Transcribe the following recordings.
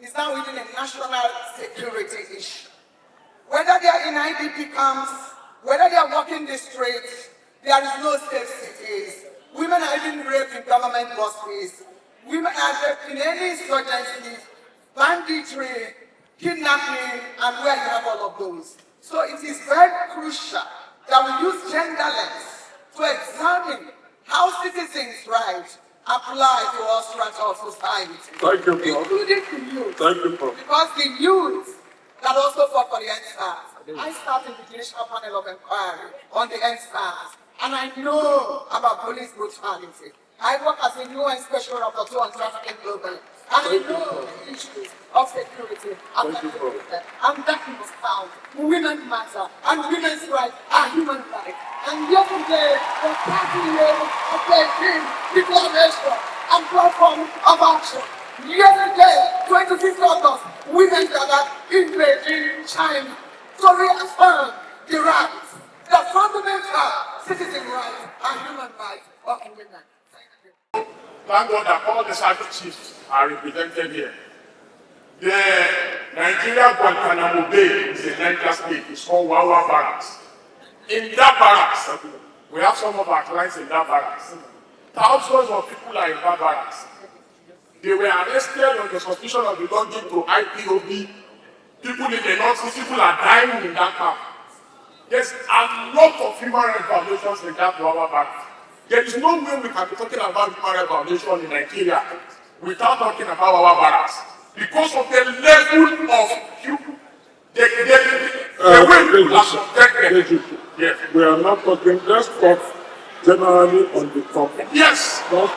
is now within a national security issue. Whether they are in IDP camps, whether they are walking the streets, there is no safe cities. Women are even raped in government buses. Women are raped in any insurgencies, banditry, kidnapping, and where you have all of those. So it is very crucial that we use gender lens to examine how citizens' rights apply to all strata of society. Thank you, Prof. Including the youth. Thank you, Prof. Because the youth that also fought for the NSAS. I sat in the Judicial Panel of Inquiry on the NSAS, and I know about police brutality. I work as a UN Special Rapporteur on trafficking globally, and I know the issues of security and that must count. Women matter, and women's rights are human rights. And yesterday, the 30 years of Beijing declaration and platform of action. Yesterday, 25th August, women gathered in Beijing, China, to reaffirm the rights, the fundamental citizen rights and human rights of women. Thank God that all the sergeant chiefs are represented here. The Nigeria Guantanamo Bay is a Niger state. It's called Wawa Barracks. In that barracks, we have some of our clients in that barracks. Thousands of people are in that barracks. They were arrested on the suspicion of belonging to IPOB. People in the north, people are dying in that camp. There's a lot of human rights violations in that Wawa Barracks. There is no way we can be talking about human rights violation in Nigeria without talking about our barracks. Because of the level of the way we are subjected. Yes. We are not talking, let's talk generally on the topic. Yes. Not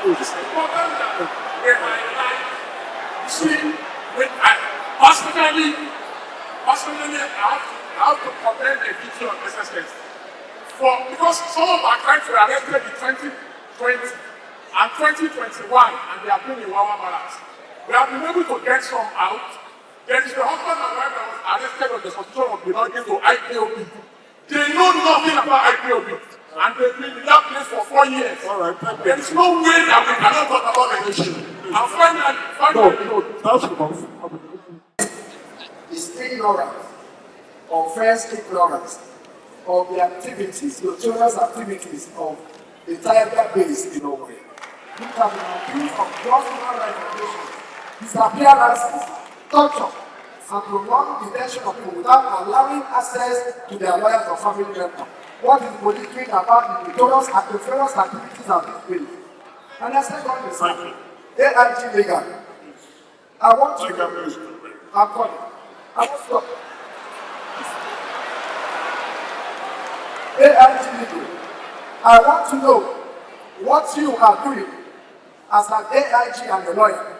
it is important that we highlight. You see, when personally, I have to commend the video of SSS. Because some of our clients were arrested in 2020 and 2021, and they have been in Wawa Barracks. We have been able to get some out. There is the husband and wife that was arrested on the suspicion of belonging to IPOB. They know nothing about IPOB, and they've been in that place for 4 years. all right. There is no way that we cannot talk about the issue. And finally, that's enough. Is ignorant, offense ignorance of the activities, notorious activities of the Tiger base in Norway. Which have been accused of gross human rights violations, disappearances, torture, and prolonged detention of people without allowing access to their lawyers or family members. What is the police doing about the notorious and nefarious activities of this base? And I said, God is saying, AIG legal. I want to I'm calling. I want to stop. AIG legal. I want to know what you are doing as an AIG and a lawyer.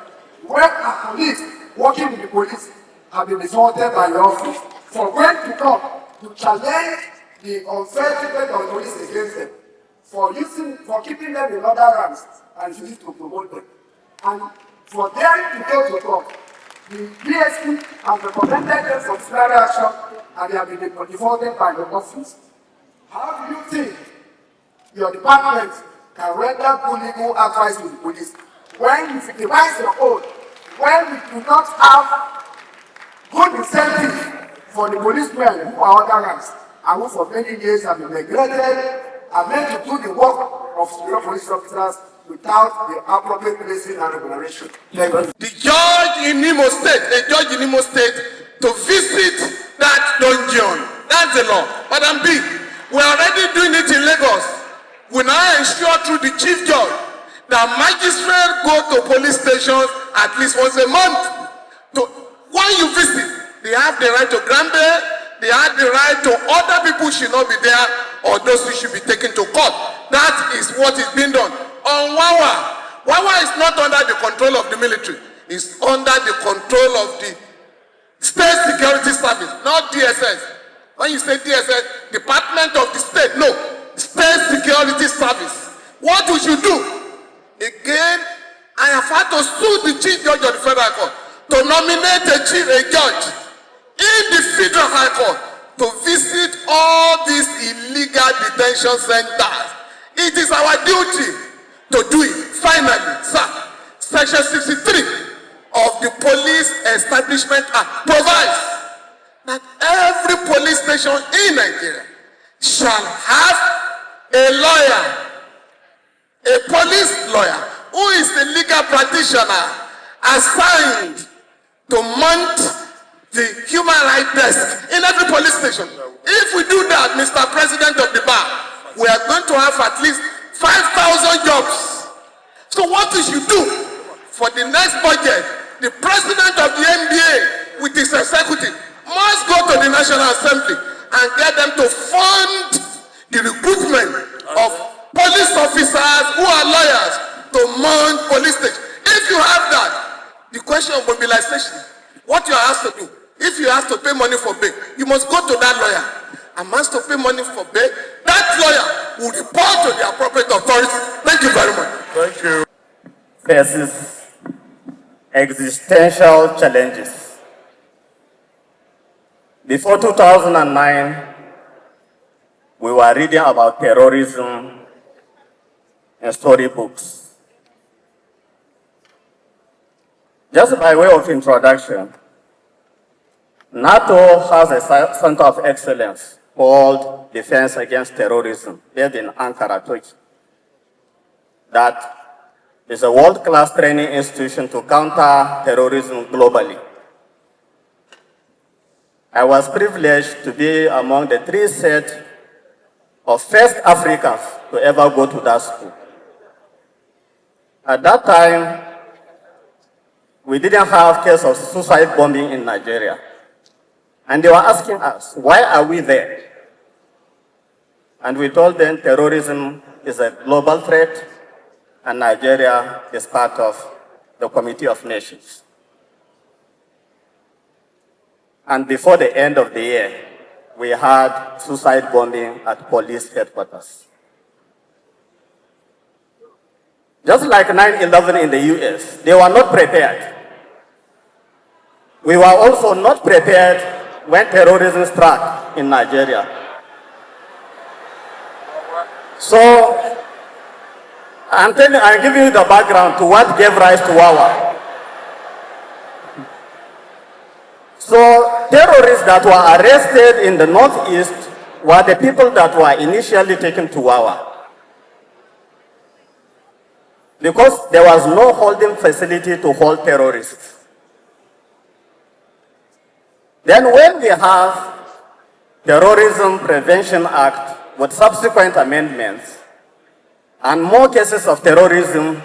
When a police working with the police have been assaulted by your office, for when to come to challenge the unfair treatment of police against them, for keeping them in other ranks and refusing to promote them, and for them to go to court, the PSP has recommended them for disciplinary action, and they have been defaulted by the office. How do you think your department can render good legal advice to the police when you victimize your own, when we do not have good incentive for the policemen who are other ranks and who for many years have been neglected and made to do the work of superior police officers without the appropriate placing and remuneration. The judge in Imo State, to visit that dungeon. That's the law. Madam B, we are already doing it in Lagos. We now ensure through the chief judge that magistrates go to police stations at least once a month. When you visit, they have the right to grant bail, they have the right to other people should not be there, or those who should be taken to court. That is what is being done. On Wawa is not under the control of the military. It's under the control of the State Security Service, not DSS. When you say DSS, Department of the State, no. State Security Service. What we should do? Again, I have had to sue the Chief Judge of the Federal Court to nominate a judge in the Federal High Court to visit all these illegal detention centers. It is our duty to do it. Finally, Section 63 of the Police Establishment Act provides that every police station in Nigeria shall have a lawyer, a police lawyer, who is the legal practitioner assigned to mount the human rights desk in every police station. If we do that, Mr. President of the bar, we are going to have at least 5,000 jobs. So what we should do for the next budget, the president of the NBA with his executive must go to the National Assembly and get them to fund the recruitment of police officers who are lawyers to mount police stations. If you have that, the question of mobilization, what you are asked to do, if you have to pay money for bail, you must go to that lawyer and must to pay money for bail. That lawyer will report to the appropriate authorities. Thank you very much. Thank you. Faces existential challenges. Before 2009, we were reading about terrorism in storybooks. Just by way of introduction, NATO has a center of excellence called Defense Against Terrorism, based in Ankara, Turkey. That is a world-class training institution to counter terrorism globally. I was privileged to be among the 3 sets of first Africans to ever go to that school. At that time, we didn't have case of suicide bombing in Nigeria. And they were asking us, why are we there? And we told them terrorism is a global threat, and Nigeria is part of the Committee of Nations. And before the end of the year, we had suicide bombing at police headquarters. Just like 9/11 in the US, they were not prepared. We were also not prepared when terrorism struck in Nigeria. So, I'm giving you the background to what gave rise to Wawa. So, terrorists that were arrested in the Northeast were the people that were initially taken to Wawa. Because there was no holding facility to hold terrorists. Then when we have Terrorism Prevention Act with subsequent amendments, and more cases of terrorism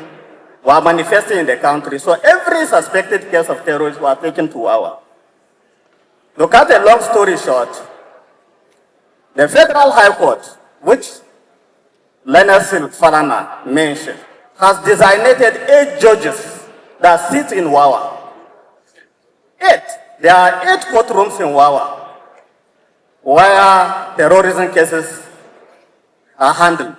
were manifesting in the country, so every suspected case of terrorism was taken to Wawa. To cut a long story short, the Federal High Court, which Leonard Farana mentioned, has designated 8 judges that sit in Wawa. 8. There are 8 courtrooms in Wawa where terrorism cases are handled.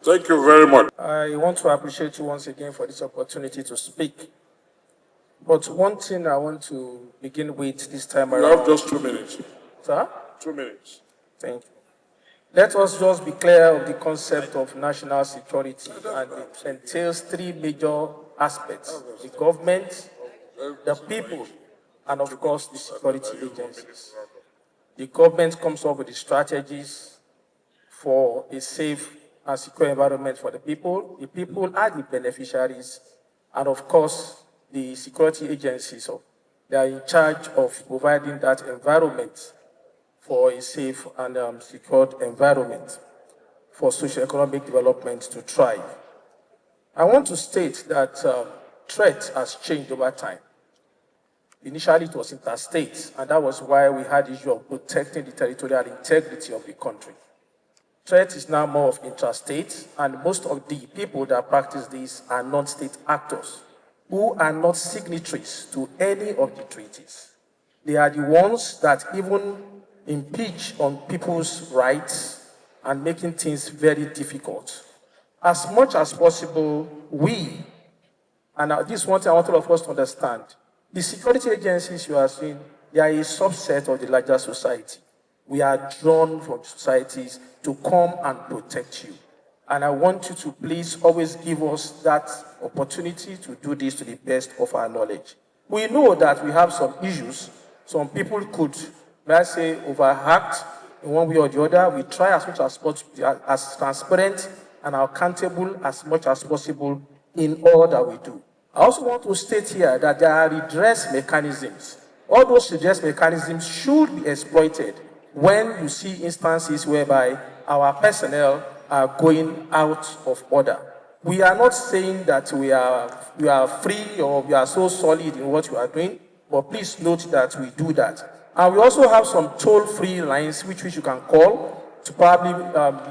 Thank you very much. I want to appreciate you once again for this opportunity to speak. But one thing I want to begin with this time around. You have just 2 minutes. Sir? 2 minutes. Thank you. Let us just be clear of the concept of national security, and it entails 3 major aspects: the government, the people, and of course the security agencies. The government comes up with the strategies for a safe and secure environment for the people. The people are the beneficiaries, and of course the security agencies, they are in charge of providing that environment for a safe and secured environment for socio-economic development to thrive. I want to state that threat has changed over time. Initially, it was interstate, and that was why we had the issue of protecting the territorial integrity of the country. Threat is now more of intrastate, and most of the people that practice this are non-state actors who are not signatories to any of the treaties. They are the ones that even impinge on people's rights and making things very difficult. As much as possible, we, and this is one thing I want all of us to understand, the security agencies you are seeing, they are a subset of the larger society. We are drawn from societies to come and protect you. And I want you to please always give us that opportunity to do this to the best of our knowledge. We know that we have some issues. Some people could, may I say, overact in one way or the other. We try as much as possible, as transparent and accountable as much as possible in all that we do. I also want to state here that there are redress mechanisms. All those redress mechanisms should be exploited when you see instances whereby our personnel are going out of order. We are not saying that we are free or we are so solid in what we are doing, but please note that we do that. And we also have some toll-free lines which you can call to probably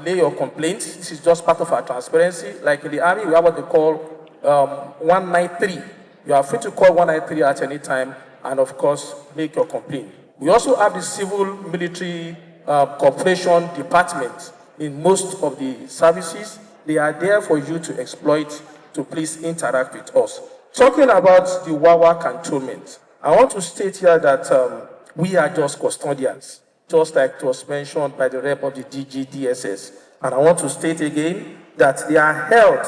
lay your complaints. This is just part of our transparency. Like in the Army, we have what they call 193. You are free to call 193 at any time and, of course, make your complaint. We also have the Civil Military Cooperation Department in most of the services. They are there for you to exploit, to please interact with us. Talking about the Wawa cantonment, I want to state here that we are just custodians, just like it was mentioned by the rep of the DGDSS. And I want to state again that they are held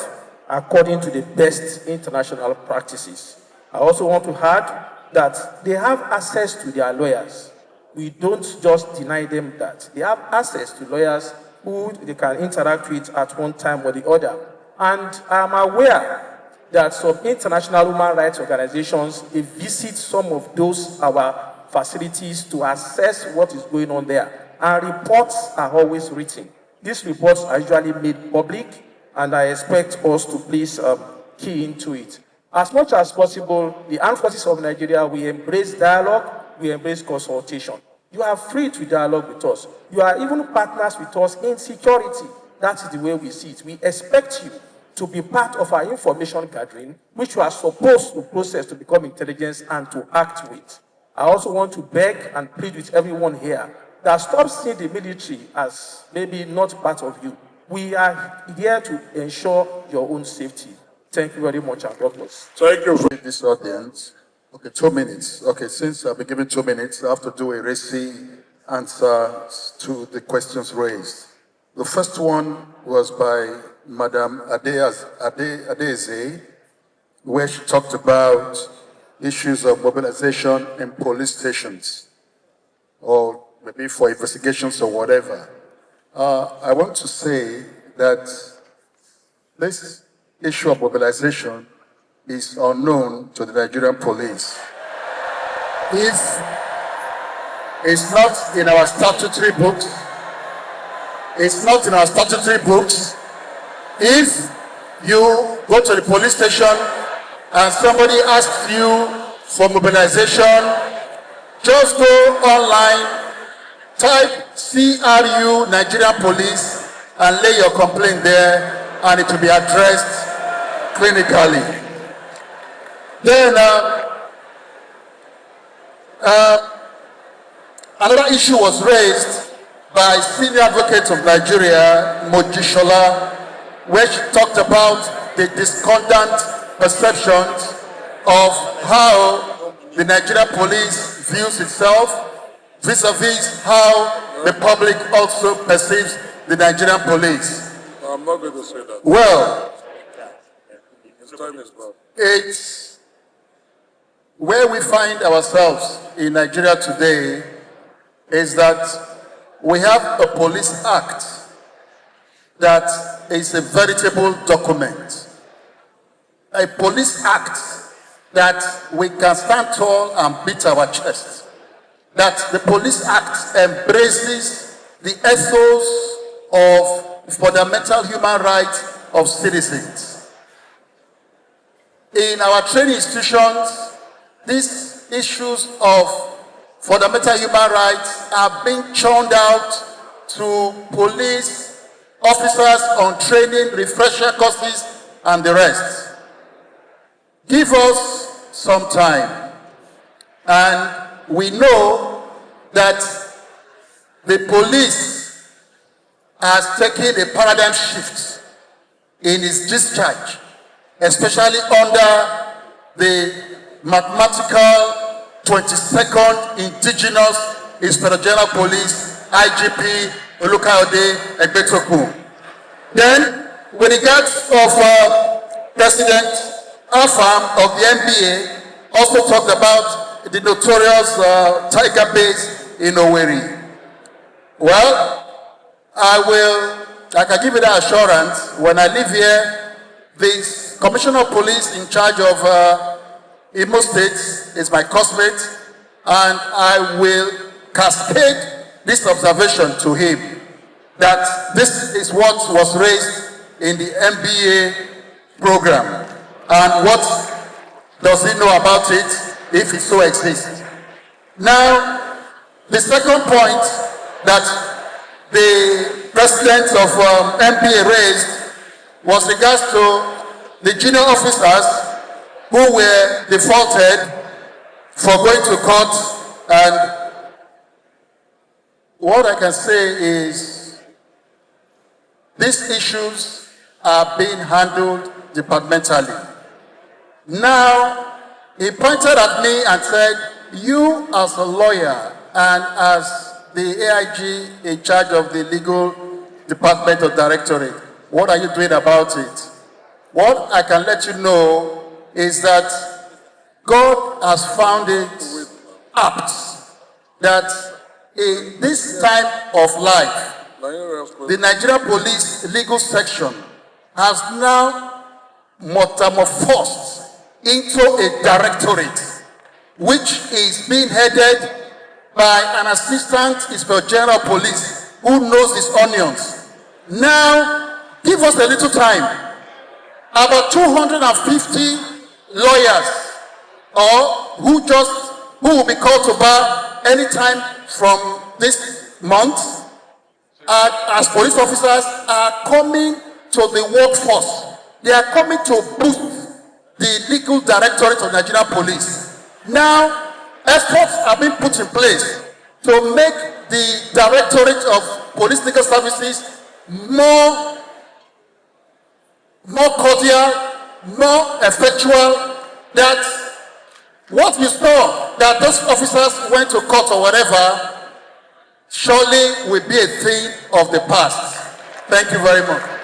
according to the best international practices. I also want to add that they have access to their lawyers. We don't just deny them that. They have access to lawyers who they can interact with at one time or the other. And I'm aware that some international human rights organizations, they visit some of those our facilities to assess what is going on there. And reports are always written. These reports are usually made public, and I expect us to please key into it. As much as possible, the armed forces of Nigeria, we embrace dialogue, we embrace consultation. You are free to dialogue with us. You are even partners with us in security. That is the way we see it. We expect you to be part of our information gathering, which you are supposed to process to become intelligence and to act with. I also want to beg and plead with everyone here that stop seeing the military as maybe not part of you. We are here to ensure your own safety. Thank you very much, and God bless. Thank you for This audience. Okay, 2 minutes. Okay, since I've been given 2 minutes, I have to do a racy answer to the questions raised. The first one was by Madam Adeyeze, where she talked about issues of mobilization in police stations, or maybe for investigations or whatever. I want to say that this issue of mobilization is unknown to the Nigerian police. If it's not in our statutory books, it's not in our statutory books. If you go to the police station and somebody asks you for mobilization, just go online, type CRU Nigerian Police and lay your complaint there, and it will be addressed clinically. Then another issue was raised by senior advocate of Nigeria, Mojishola, where she talked about the discordant perceptions of how the Nigerian police views itself vis-a-vis how the public also perceives the Nigerian police. I'm not going to say that. Well, The time is gone. it's where we find ourselves in Nigeria today is that we have a police act that is a veritable document. A police act that we can stand tall and beat our chest. That the police act embraces the ethos of fundamental human rights of citizens. In our training institutions, these issues of fundamental human rights are being churned out to police officers on training, refresher courses, and the rest. Give us some time, and we know that the police has taken a paradigm shift in its discharge, especially under the mathematical 22nd Indigenous Inspector General Police, IGP Olukayode Egbetokun. Then with regards of President Afam of the NBA, also talked about the notorious tiger base in Owerri. Well, I can give you that assurance. When I live here, the Commissioner of Police in charge of Imo State is my cosmate, and I will cascade this observation to him, that this is what was raised in the MBA program, and what does he know about it if it so exists. Now, the second point that the president of MBA raised was regards to the junior officers who were defaulted for going to court, and what I can say is these issues are being handled departmentally. Now, he pointed at me and said, you as a lawyer and as the AIG in charge of the legal department or directorate, what are you doing about it? What I can let you know is that God has found it apt that in this time of life, the Nigerian Police legal section has now metamorphosed into a directorate, which is being headed by an assistant inspector general of police who knows his onions. Now, give us a little time. About 250 lawyers, or who will be called to bar anytime from this month, as police officers are coming to the workforce. They are coming to boost the legal directorate of Nigerian Police. Now, efforts are being put in place to make the Directorate of Police Legal Services more cordial, more effectual, that what you saw, that those officers went to court or whatever, surely will be a thing of the past. Thank you very much.